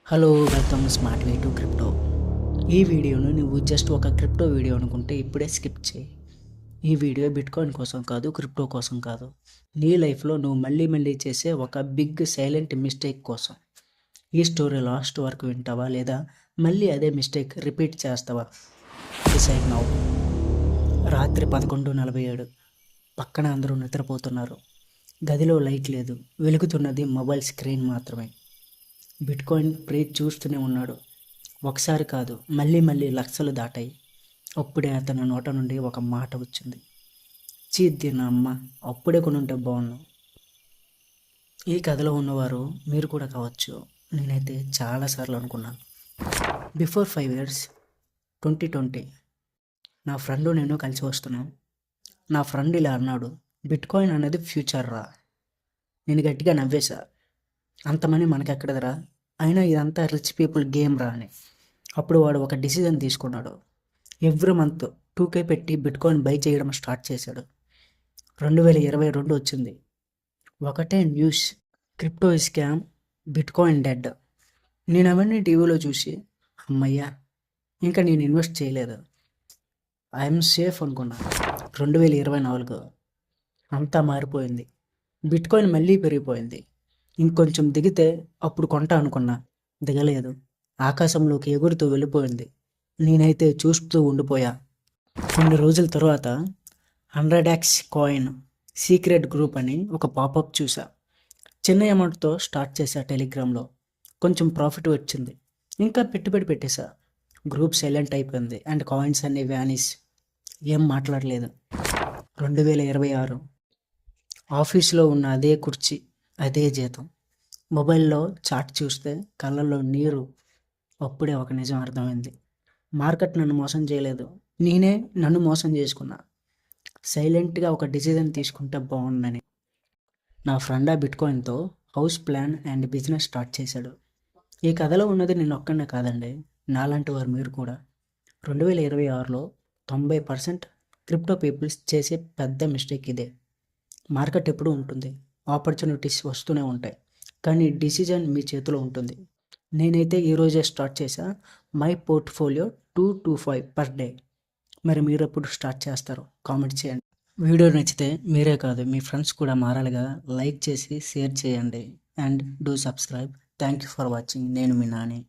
Hello, welcome smart way to crypto. ఈ వీడియోను నువ్వు జస్ట్ ఒక క్రిప్టో వీడియో అనుకుంటే ఇప్పుడే స్కిప్ చేయి. ఈ వీడియో బిట్కాయిన్ కోసం కాదు, క్రిప్టో కోసం కాదు. నీ లైఫ్లో నువ్వు మళ్ళీ చేసే ఒక బిగ్ సైలెంట్ మిస్టేక్ కోసం. ఈ స్టోరీ లాస్ట్ వరకు వింటావా లేదా మళ్ళీ అదే మిస్టేక్ రిపీట్ చేస్తావా? Decide now. రాత్రి 11:47. పక్కన అందరూ నిద్రపోతున్నారు. గదిలో లైట్ లేదు, వెలుగుతున్నది మొబైల్ స్క్రీన్ మాత్రమే. బిట్కాయిన్ ప్రైస్ చూస్తూనే ఉన్నాడు. ఒకసారి కాదు, మళ్ళీ లక్షలు దాటాయి. అప్పుడే అతని నోట నుండి ఒక మాట వచ్చింది. చీద్ది నా అమ్మ, అప్పుడే కొనుంటే బాగున్నాను. ఈ కథలో ఉన్నవారు మీరు కూడా కావచ్చు. నేనైతే చాలాసార్లు అనుకున్నాను. బిఫోర్ 5 years 2020 నా ఫ్రెండ్ నేను కలిసి వస్తున్నాం. నా ఫ్రెండ్ ఇలా అన్నాడు, బిట్కాయిన్ అనేది ఫ్యూచర్ రా. నేను గట్టిగా నవ్వేశా. అంత మనీ మనకెక్కడదరా, అయినా ఇదంతా రిచ్ పీపుల్ గేమ్ రా అని. అప్పుడు వాడు ఒక డిసిజన్ తీసుకున్నాడు. ఎవ్రీ మంత్ 2K పెట్టి బిట్కాయిన్ బై చేయడం స్టార్ట్ చేశాడు. 2022 వచ్చింది. ఒకటే news, crypto scam, bitcoin dead. నేను అవన్నీ టీవీలో చూసి అమ్మయ్యా, ఇంకా నేను ఇన్వెస్ట్ చేయలేదు, ఐఎమ్ సేఫ్ అనుకున్నా. 2024 అంతా మారిపోయింది. బిట్కాయిన్ మళ్ళీ పెరిగిపోయింది. ఇంకొంచెం దిగితే అప్పుడు కొంటా అనుకున్నా, దిగలేదు. ఆకాశంలోకి ఎగురుతూ వెళ్ళిపోయింది. నేనైతే చూస్తూ ఉండిపోయా. కొన్ని రోజుల తర్వాత 100x కాయిన్ సీక్రెట్ గ్రూప్ అని ఒక పాపప్ చూసా. చిన్న అమౌంట్తో స్టార్ట్ చేశా టెలిగ్రామ్లో. కొంచెం ప్రాఫిట్ వచ్చింది. ఇంకా పెట్టుబడి పెట్టేశా. గ్రూప్ సైలెంట్ అయిపోయింది అండ్ కాయిన్స్ అన్నీ వ్యానిస్. ఏం మాట్లాడలేదు. 2026 ఆఫీస్లో ఉన్న అదే కుర్చీ, అదే జీతం. మొబైల్లో చాట్ చూస్తే కళ్ళల్లో నీరు. అప్పుడే ఒక నిజం అర్థమైంది. మార్కెట్ నన్ను మోసం చేయలేదు, నేనే నన్ను మోసం చేసుకున్నా. సైలెంట్గా ఒక డిసిజన్ తీసుకుంటే బాగుండని. నా ఫ్రెండ్ ఆ బిట్కాయిన్తో house plan and business start చేశాడు. ఈ కథలో ఉన్నది నేను ఒక్కనే కాదండి, నాలాంటి వారు మీరు కూడా. 2026లో 90% క్రిప్టో పీపుల్స్ చేసే పెద్ద మిస్టేక్ ఇదే. మార్కెట్ ఎప్పుడూ ఉంటుంది, ఆపర్చునిటీస్ వస్తూనే ఉంటాయి, కానీ డిసిజన్ మీ చేతిలో ఉంటుంది. నేనైతే ఈరోజే స్టార్ట్ చేశా. My portfolio 225 per day. మరి మీరు ఎప్పుడు స్టార్ట్ చేస్తారు? కామెంట్ చేయండి. వీడియో నచ్చితే మీరే కాదు, మీ ఫ్రెండ్స్ కూడా మారాలిగా. లైక్ చేసి షేర్ చేయండి and do subscribe. Thank you for watching. నేను మీ నాని.